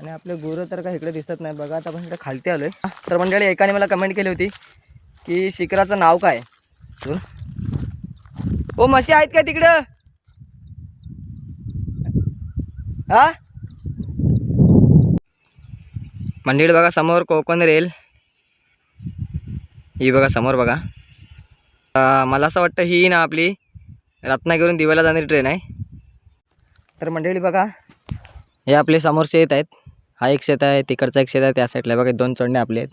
आणि आपले गुरं तर काय इकडे दिसत नाही बघा. आता आपण इकडे खालती आलोय. तर मंडळी एकाने मला कमेंट केली होती की शिखराचं नाव काय. ओ म्हशी आहेत का तिकडं? हा मंडळी बघा समोर कोकण रेल ही बघा समोर बघा. मला असं वाटतं ही ना आपली रत्नागिरीवरून दिव्याला जाणारी ट्रेन आहे. तर मंडळी बघा हे आपले समोर शेत आहेत. हा एक शेत आहे, तिकडचा एक शेत आहे, त्या साईडला बघा 2 चोंडे आपले आहेत.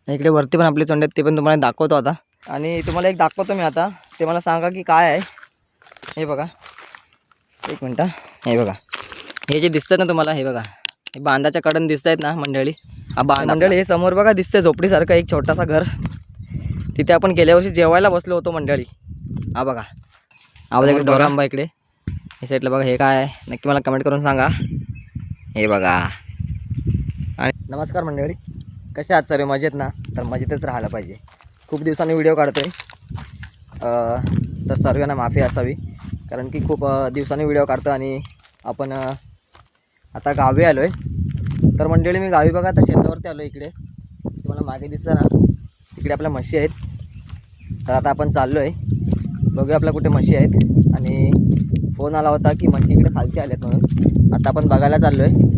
इकडे वरती पण आपले चोंडे आहेत, ते पण तुम्हाला दाखवतो आता. आणि तुम्हाला एक दाखवतो मी आता, ते मला सांगा की काय आहे. हे बघा एक मिनटं. हे बघा हे जे दिसतं ना तुम्हाला, हे बघा हे बांधाच्या कडन दिसत आहेत ना मंडळी. हा बांध मंडळी हे समोर बघा दिसतंय झोपडीसारखं एक छोटासा घर. तिथे आपण गेल्या वर्षी जेवायला बसलो होतो मंडळी. हा बघा आवाज इकडे डोरांबा इकडे हे साईडला बघा. हे काय आहे नक्की मला कमेंट करून सांगा. हे बघा. आणि नमस्कार मंडळी, कसे आहात सर्व? मजेत ना? तर मजेतच राहायला पाहिजे. खूप दिवसांनी व्हिडिओ काढतोय, तर सर्वांना माफी असावी कारण की खूप दिवसांनी व्हिडिओ काढतो. आणि आपण आता गावी आलो आहे. तर मंडळी मी गावी बघा आता शेतावरती आलो. इकडे तुम्हाला मागे दिसतं ना, इकडे आपल्या म्हशी आहेत. तर आता आपण चाललो आहे, बघूया आपल्या कुठे म्हशी आहेत. आणि फोन आला होता की म्हशी इकडे खालती आल्यात म्हणून. आता आपण बघायला चाललो आहे.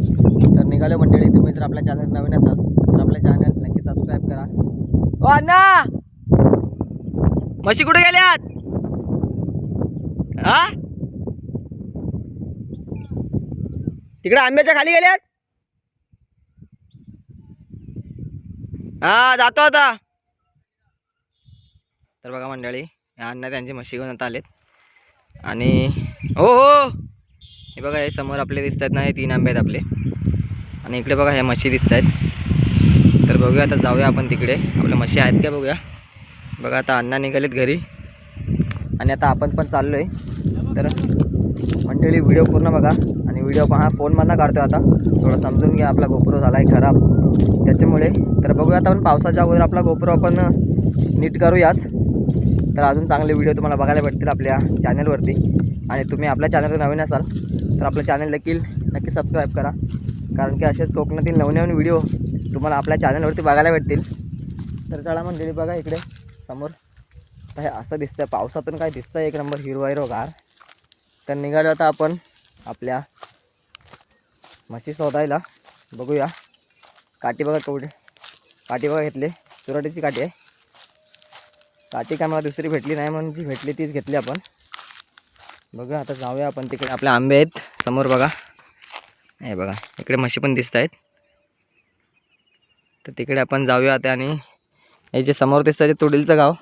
तर निघालो मंडळी. तुम्ही जर आपल्या चॅनल नवीन असाल तर आपल्या चॅनल नक्की सबस्क्राईब करा. ओ अण्णा, म्हशी कुठे गेल्यात? हा तिकडे आंब्याच्या खाली गेल्यात. हा जातो आता. तर बघा मंडळी अण्णा त्यांची म्हशी घेऊन आता आलेत. आणि हो हो हे बघा हे समोर आपले दिसत आहेत ना, हे 3 आंबे आहेत आपले. आणि इकडे बघा ह्या म्हशी दिसत आहेत. तर बघूया आता जाऊया आपण तिकडे, आपल्या म्हशी आहेत का बघूया. बघा आता अण्णा निघालेत घरी आणि आता आपण पण चाललो आहे. तर मंडळी व्हिडिओ पूर्ण बघा. आणि व्हिडिओ पहा, फोनमधनं काढतो आता, थोडं समजून घ्या. आपला गोप्रो झाला आहे खराब त्याच्यामुळे. तर बघूया आता आपण पावसाच्या अगोदर आपला गोप्रो आपण नीट करूयाच. तर अजून चांगले व्हिडिओ तुम्हाला बघायला भेटतील आपल्या चॅनलवरती. आणि तुम्ही आपल्या चॅनलवर नवीन असाल तर आपलं चॅनल नक्की सबस्क्राईब करा, कारण की असेच कोकणातील नवनवीन व्हिडिओ तुम्हाला आपल्या चॅनलवरती बघायला भेटतील. तर चला मंडळी बघा इकडे समोर हे असं दिसतंय, पावसातून काय दिसतंय एक नंबर हिरवागार. तर निघालो आता आपण आपल्या म्हशी शोधायला. बघूया काठी बघा केवढे, काठी बघा घेतले, चुराटीची काठी आहे. काठी काय मला दुसरी भेटली नाही म्हणून जी भेटली तीच घेतली आपण. बघूया आता जाऊया आपण तिकडे. आपले आंबे आहेत समोर बघा. हे बघा इकडे म्हशी पण दिसत आहेत. तर तिकडे आपण जाऊया आता. आणि हे जे समोर दिसतं ते तुडीलचं गाव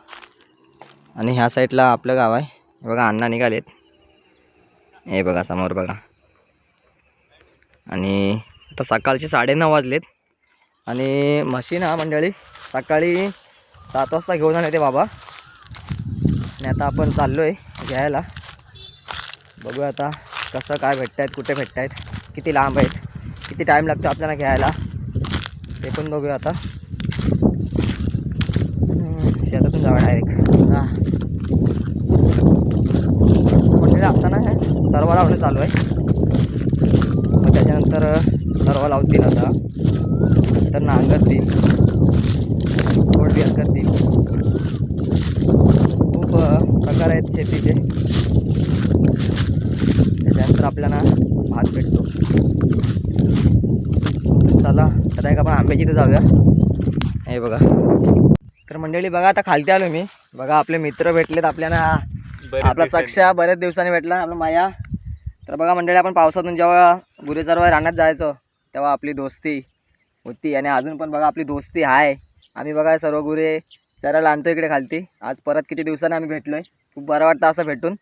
आणि ह्या साईडला आपलं गाव आहे. हे बघा अण्णा निघालेत. हे बघा समोर बघा. आणि आता सकाळचे 9:30 वाजलेत. आणि म्हशी ना मंडळी सकाळी 7 वाजता घेऊन आले ते बाबा. आणि आता आपण चाललो आहे घ्यायला. बघूया आता कसं काय भेटत आहेत, कुठे भेटत आहेत, किती लांब आहेत, किती टाईम लागतो आपल्याला घ्यायला, ते पण बघूया आता. शेतातून जाऊया डायरेक्ट. म्हणजे आता ना हे तरवा लावणं चालू आहे. मग त्याच्यानंतर तरवा लावतील आता, तर नांगरतील, खोड बियाण करतील. खूप प्रकार आहेत शेतीचे. त्याच्यानंतर आपल्याला भात भेटतो. चला आता एक आपण आंब्याची इथं जाऊया. हे बघा. तर मंडळी बघा आता खालती आलो मी. बघा आपले मित्र भेटलेत आपल्याला. आपला सक्षा बऱ्याच दिवसांनी भेटला, आपला माया. तर बघा मंडळी आपण पावसातून जेव्हा गुरे चरवायला रानात जायचो तेव्हा आपली दोस्ती होती. आणि अजून पण बघा आपली दोस्ती आहे. आम्ही बघा सर्व गुरे चरायला आणतो इकडे खालती. आज परत किती दिवसांनी आम्ही भेटलो आहे. खूप बरं वाटतं असं भेटून.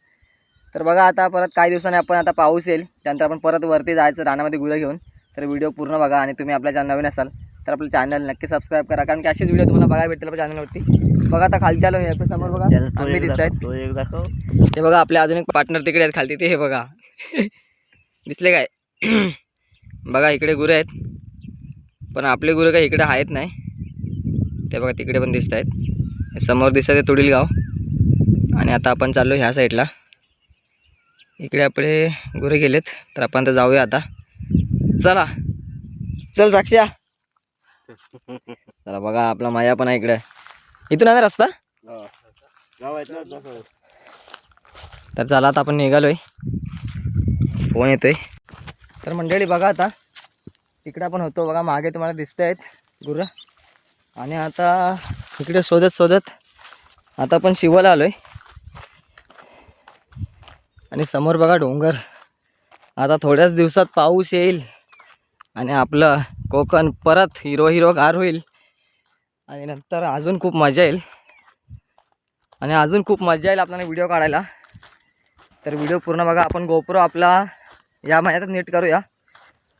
तर बघा आता परत काही दिवसांनी आपण, आता पाऊस येईल त्यानंतर आपण परत वरती जायचं रानामध्ये गुरं घेऊन. तर व्हिडिओ पूर्ण बघा. आणि तुम्ही आपल्या चॅनल नवीन असाल तर आपलं चॅनल नक्की सबस्क्राईब करा, कारण की असेच व्हिडिओ तुम्हाला बघायला भेटतील आपल्या चॅनलवरती. बघा आता खालती आलो. हे समोर बघा आंबे दिसत आहेत. ते बघा आपले अजून एक पार्टनर तिकडे आहेत खालती, ते हे बघा दिसले काय? बघा इकडे गुरे आहेत, पण आपले गुरं काही इकडे आहेत नाही. ते बघा तिकडे पण दिसत आहेत. समोर दिसत आहे तुडील गाव. आणि आता आपण चाललो ह्या साईडला. इकडे आपले गुरे गेलेत तर आपण तर जाऊया आता. चला चल साक्षा. चला बघा आपला माया पण आहे इकडे. इथून आहे ना रस्ता. तर चला आता आपण निघालोय. फोन येतोय. तर मंडळी बघा आता तिकडे आपण होतो बघा, मागे तुम्हाला दिसत आहेत गुरं. आणि आता इकडे शोधत शोधत आता आपण शिवाला आलोय. आणि समोर बघा डोंगर. आता थोड्याच दिवसात पाऊस येईल आणि आपलं कोकण परत हिरवगार होईल. आणि नंतर अजून खूप मजा येईल. आणि अजून खूप मजा येईल आपल्याला व्हिडिओ काढायला. तर व्हिडिओ पूर्ण बघा. आपण गोप्रो आपला या महिन्यातच नीट करूया.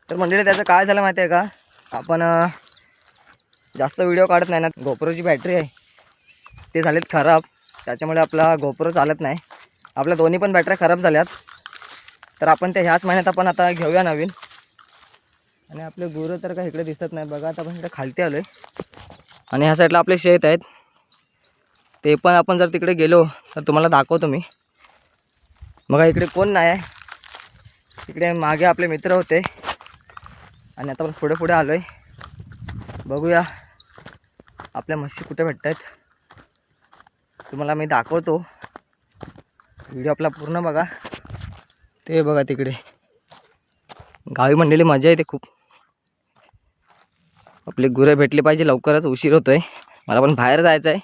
तर मंडळी त्याचं काय झालं माहिती आहे का, आपण जास्त व्हिडिओ काढत नाही ना. गोप्रोची बॅटरी आहे ते झालेत खराब, त्याच्यामुळे आपला गोप्रो चालत नाही. आपल्या दोन्ही पण बॅटऱ्या खराब झाल्यात. तर आपण ते ह्याच महिन्यात आपण आता घेऊया नवीन. आणि आपले गुरं तर काही इकडे दिसत नाही बघा. आता आपण इकडे खालती आलो आहे. आणि ह्या साईडला आपले शेत आहेत, ते पण आपण जर तिकडे गेलो तर तुम्हाला दाखवतो मी. बघा इकडे कोण नाही आहे. इकडे मागे आपले मित्र होते. आणि आता आपण पुढे पुढे आलो आहे. बघूया आपल्या म्हशी कुठे भेटत आहेत, तुम्हाला मी दाखवतो. व्हिडिओ आपला पूर्ण बघा. ते बघा तिकडे गावी मंडळी मजा येते खूप. आपले गुरं भेटले पाहिजे लवकरच, उशीर होतोय. मला पण बाहेर जायचं आहे.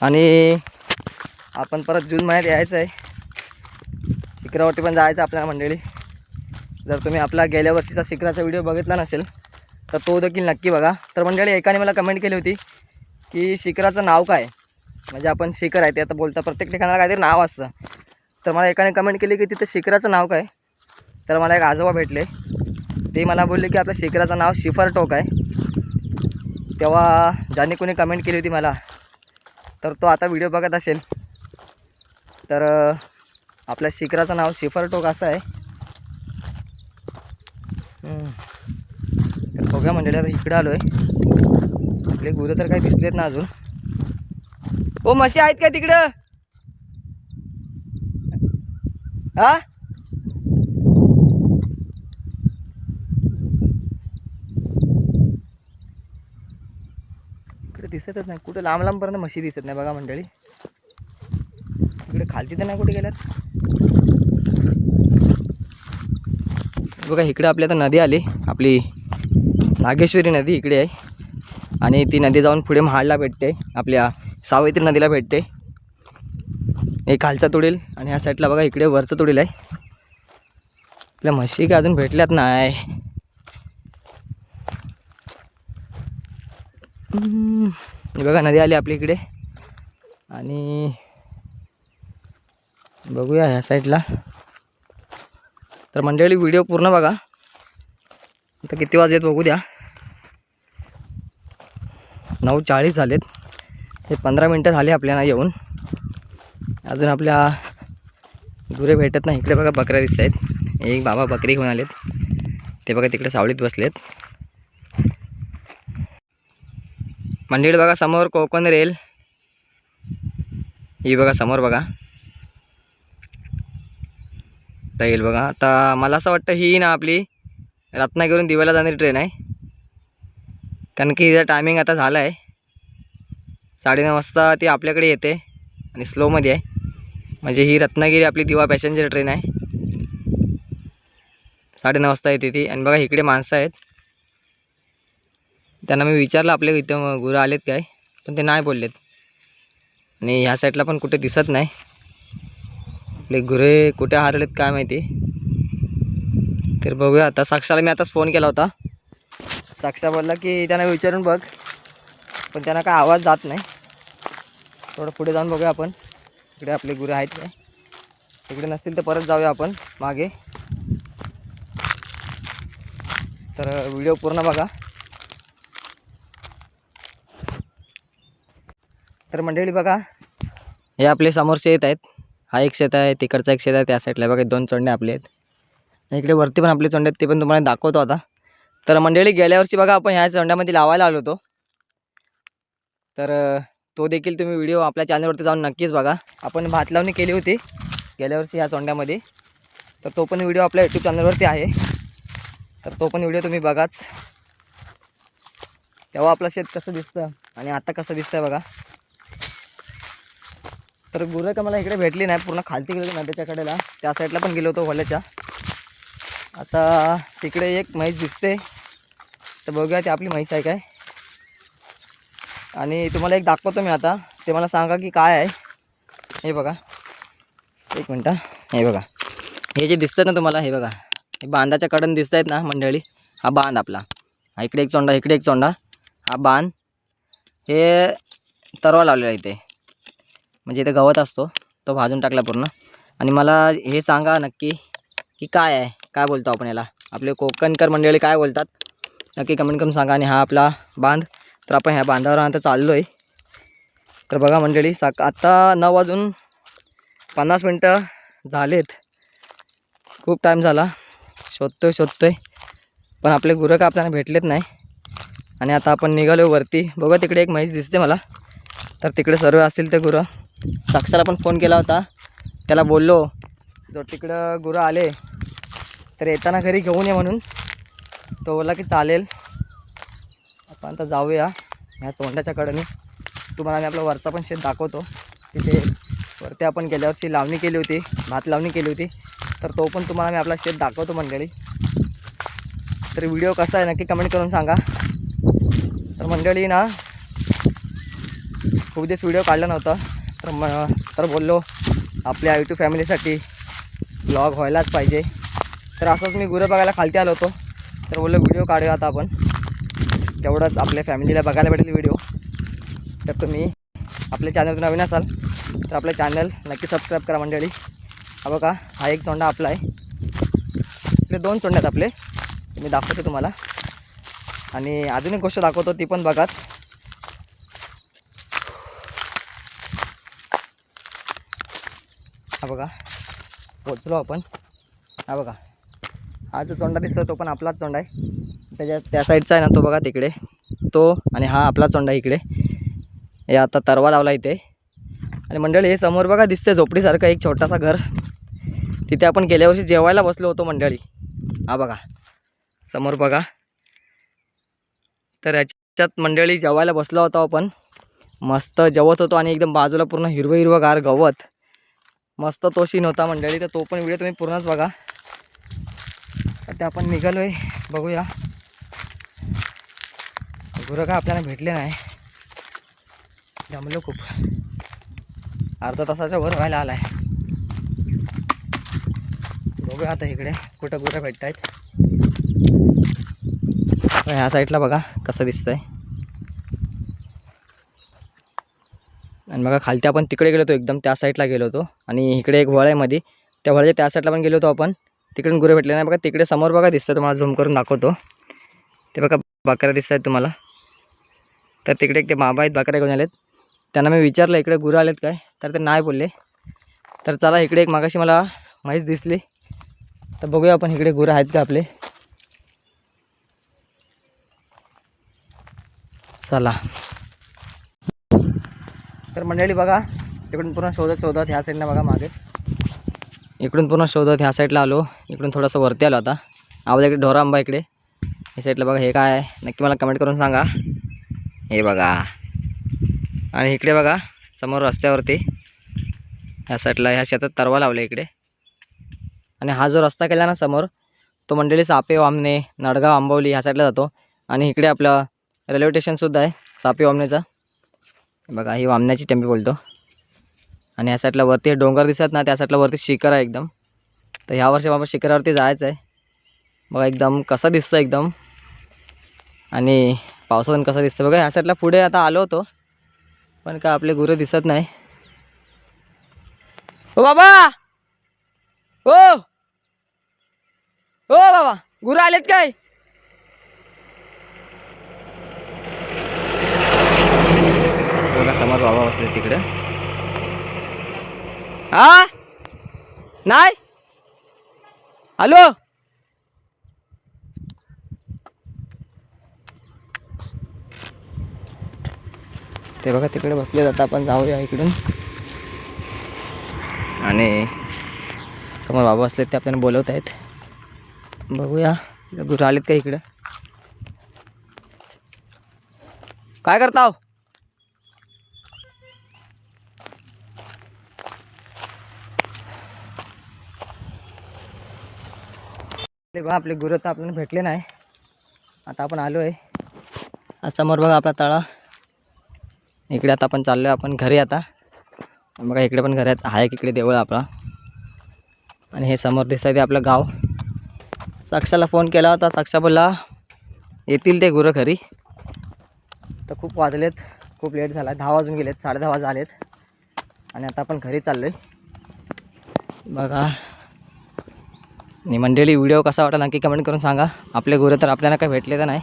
आणि आपण परत जून महिन्यात यायचं आहे. शिखरावरती पण जायचं आपल्याला मंडळी. जर तुम्ही आपला गेल्या वर्षीचा शिखराचा व्हिडिओ बघितला नसेल तर तो देखील नक्की बघा. तर मंडळी एकाने मला कमेंट केली होती की शिखराचं नाव काय, म्हणजे आपण शिखर आहे ते आता बोलता प्रत्येक ठिकाणाला काहीतरी नाव असतं. तर मला एकाने कमेंट केली की तिथं शिखराचं नाव काय. तर मला एक आजोबा भेटले, ते मला बोलले की आपल्या शिखराचं नाव शिफरटोक आहे. तेव्हा ज्याने कोणी कमेंट केली होती मला, तर तो आता व्हिडिओ बघत असेल. तर आपल्या शिखराचं नाव शिफरटोक असं आहे. तर बघा मंडळी आता इकडं आलो आहे. आपले गुरं तर काही दिसलेत ना अजून. ओ म्हशी आहेत का तिकडं? हा इकडे दिसतच नाही कुठं, लांब लांबपर्यंत म्हशी दिसत नाही बघा मंडळी. इकडे खालती तर नाही कुठे गेल्यात बघा. इकडे आपली आता नदी आली, आपली नागेश्वरी नदी इकडे आहे. आणि ती नदी जाऊन पुढे महाडला भेटते, आपल्या सावित्री नदीला भेटते. एक खालचा तुडील आणि ह्या साईडला बघा इकडे वरचं तुडील आहे. आपल्या म्हशी काय अजून भेटल्यात नाही. बघा नदी आली आपली इकडे. आणि बघूया ह्या साईडला. तर मंडळी व्हिडिओ पूर्ण बघा. आता किती वाजलेत बघू द्या. 9:40 झालेत. हे 15 मिनटं झाले आपल्याला येऊन. अजून आपल्या गुरे भेटत नाही. इकडे बघा बकऱ्या दिसत आहेत. एक बाबा बकरी घेऊन आलेत, ते बघा तिकडे सावलीत बसलेत. मंडळी बघा समोर कोकण रेल ही बघा समोर बघा येईल बघा. आता मला असं वाटतं ही ना आपली रत्नागिरीवरून दिव्याला जाणारी ट्रेन आहे. कारण की हिचा टायमिंग आता झाला आहे 9:30 वाजता ती आपल्याकडे येते आणि स्लोमध्ये आहे. म्हणजे ही रत्नागिरी आपली दिवा पॅसेंजर ट्रेन आहे. 9:30 वाजता येते ती. आणि बघा इकडे माणसं आहेत, त्यांना मी विचारलं आपल्या इथं गुरं आलेत काय, पण ते नाही बोललेत. आणि ह्या साईडला पण कुठे दिसत नाही. आपले गुरे कुठे हरलेत काय माहिती. तर बघूया आता. साक्षाला मी आताच फोन केला होता. साक्षा बोलला की त्यांना विचारून बघ, पण त्यांना काय आवाज जात नाही. थोडं पुढे जाऊन बघूया आपण इकडे आपले गुरे आहेत काय. इकडे नसतील तर परत जाऊया आपण मागे. तर व्हिडिओ पूर्ण बघा. तर मंडळी बघा हे आपले समोर शेत आहेत. हा एक शेत आहे, तिकडचा एक शेत आहे, त्या साईडला बघा 2 चोंडे आपले आहेत. इकडे वरती पण आपले चोंडे आहेत, ते पण तुम्हाला दाखवतो आता. तर मंडळी गेल्या वर्षी बघा आपण ह्या चोंड्यामध्ये लावायला आलो होतो. तर तो देखील तुम्ही व्हिडिओ आपल्या चॅनलवरती जाऊन नक्कीच बघा. आपण भात लावणी केली होती गेल्या वर्षी ह्या चोंड्यामध्ये. तर तो पण व्हिडिओ आपल्या यूट्यूब चॅनलवरती आहे, तर तो पण व्हिडिओ तुम्ही बघाच. तेव्हा आपलं शेत कसं दिसतं आणि आता कसं दिसतंय बघा. तर गुरं का मला इकडे भेटली नाही, पूर्ण खालती गेलो नदीच्या कडेला, त्या साईडला पण गेलो होतो होल्याच्या. आता तिकडे एक म्हैस दिसते, तर बघूया ती आपली म्हैस आहे काय. आणि तुम्हाला एक दाखवतो मी आता, ते मला सांगा की काय आहे. हे बघा, एक मिनटं. हे बघा, हे जे दिसतं ना तुम्हाला, हे बघा, हे बांधाच्या कडन दिसत आहेत ना मंडळी. हा बांध आपला, हा इकडे एक चोंडा, इकडे एक चोंडा, हा बांध. हे तरवा लावलेला इथे, म्हणजे इथे गवत असतो तो भाजून टाकला पूर्ण. आणि मला हे सांगा नक्की की काय आहे, काय बोलतो आपण याला, आपले कोकणकर मंडळी काय बोलतात नक्की कमेंट करून सांगा. आणि हा आपला बांध, तर आपण ह्या बांधावर आता चाललो आहे. तर बघा मंडळी, आत्ता 9:50 झालेत. खूप टाईम झाला शोधतोय पण आपले गुरं का आपल्याला भेटलेत नाही. आणि आता आपण निघालो वरती. बघा तिकडे एक म्हैस दिसते मला, तर तिकडे सर्व असतील ते गुरं. साक्षाला पण फोन केला होता, त्याला बोललो जर तिकडं गुरं आले तर येताना घरी घेऊन ये म्हणून. तो बोलला की चालेल. आपण आता जाऊया ह्या तोंडाच्या कडेने. तुम्हाला मी आपला वरचा पण शेत दाखवतो. तिथे वरती आपण गेल्या वर्षी लावणी केली होती, भात लावणी केली होती, तर तो पण तुम्हाला मी आपला शेत दाखवतो मंडळी. तर व्हिडिओ कसा आहे नक्की कमेंट करून सांगा. तर मंडळी ना, खूप दिवस व्हिडिओ काढला नव्हता, तर बोललो आपल्या यूट्यूब फॅमिलीसाठी ब्लॉग व्हायलाच पाहिजे. तर असंच मी गुरं बघायला खालती आलो होतो, तर बोललो व्हिडिओ काढूया आता आपण, तेवढंच आपल्या फॅमिलीला बघायला भेटेल व्हिडिओ. तर तुम्ही आपल्या चॅनलवर नवीन असाल तर आपलं चॅनल नक्की सबस्क्राईब करा मंडळी. हा बघा, हा एक चोंडा आपला आहे, इकडे 2 चोंडे आहेत आपले, मी दाखवतो तुम्हाला. आणि अजून एक गोष्ट दाखवतो, ती पण बघाच. हा बघा, पोचलो आपण. हा बघा, हा जो चोंडा दिसतो तो पण आपलाच चोंडा आहे. त्या साईडचा आहे ना तो बघा तिकडे तो, आणि हा आपला चोंडा इकडे. हे आता तरवा लावला इथे. आणि मंडळी हे समोर बघा दिसते झोपडीसारखं एक छोटासा घर, तिथे आपण गेल्या वर्षी जेवायला बसलो होतो मंडळी. हा बघा समोर बघा, तर याच्यात मंडळी जेवायला बसलो होतो आपण. मस्त जेवत होतो आणि एकदम बाजूला पूर्ण हिरवं गार गवत, मस्त तो सीन होता मंडळी. तर तो पण व्हिडिओ तुम्ही पूर्णच बघा. आता आपण निघालो आहे, बघूया. गुरं का आपल्याला भेटले नाही, जमलो खूप, अर्धा तासाच्या वर व्हायला आला आहे. बघूया आता इकडे कुठं गुरं भेटत आहेत. ह्या साईडला बघा कसं दिसतंय. आणि बघा खालती आपण तिकडे गेलो होतो, एकदम त्या साईडला गेलो होतो. आणि इकडे एक वळ आहे मध्ये, त्या वळच्या त्या साईडला पण गेलो होतो आपण, तिकडून गुरं भेटले नाही. बघा तिकडे समोर बघा दिसतं, तुम्हाला झूम करून दाखवतो. ते बघा बकऱ्या दिसत आहेत तुम्हाला. तर तिकडे एक ते बाबा आहेत, बकऱ्या घेऊन आलेत. त्यांना मी विचारलं इकडे गुरं आलेत काय, तर ते नाही बोलले. तर चला इकडे एक मागाशी मला म्हैस दिसली, तर बघूया आपण इकडे गुरं आहेत का आपले. चला. तर मंडळी बघा, तिकडून पूर्ण शोधत ह्या साईडला बघा मागे, इकडून पूर्ण शोधत ह्या साईडला आलो. इकडून थोडंसं वरती आलो आता. आवाज इकडे ढोरा आंबा इकडे या साईडला बघा. हे काय आहे नक्की मला कमेंट करून सांगा. हे बघा, आणि इकडे बघा समोर रस्त्यावरती ह्या साईडला ह्या शेतात तरवा लावला इकडे. आणि हा जो रस्ता केला ना समोर, तो मंडळी सापे वामणे नडगाव आंबवली ह्या साईडला जातो. आणि इकडे आपलं रेल्वे स्टेशनसुद्धा आहे सापे वामणेचं. बघा ही वामण्याची टेम्पी बोलतो. आणि ह्या साईडला वरती डोंगर दिसत ना, त्या साईडला वरती शिखर आहे एकदम. तर ह्या वर्षी बाबा शिखरावरती जायचं आहे. बघा एकदम कसं दिसतं एकदम, आणि पावसातून कसं दिसतं बघा. ह्या साईडला पुढे आता आलो होतो, पण का आपले गुरं दिसत नाही. ओ बाबा, ओ ओ बाबा, गुरं आलेत काय? बघा समोर बाबा बसले तिकडे. हा नाही हॅलो, ते बघा तिकडे बसले. आता आपण जाऊया इकडून आणि समोर बाबा असलेत ते आपल्याला बोलवत आहेत. बघूया गुरु आलेत का इकडं. काय करताव? आपले गुरु तर आपल्याला भेटले नाही. आता आपण आलो आहे समोर बघा आपला तळा. इकडे आता आपण चाललो आहे आपण घरी. आता बघा इकडे पण घर आहेत. इकडे देवळ आपला. आणि हे समोर दिसत आहे आपलं गाव. साक्षाला फोन केला होता. साक्षा बोलला येतील ते गुरं घरी. तर खूप वाजलेत, खूप लेट झाला. 10 वाजून गेलेत, 10:30 वाजले आलेत. आणि आता आपण घरी चाललो आहे बघा. आणि मंडळी व्हिडिओ कसा वाटला नक्की कमेंट करून सांगा. आपले गुरं तर आपल्याला काही भेटले तर नाही,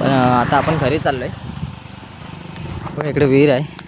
पण आता आपण घरी चाललो आहे. इकडे विहीर आहे.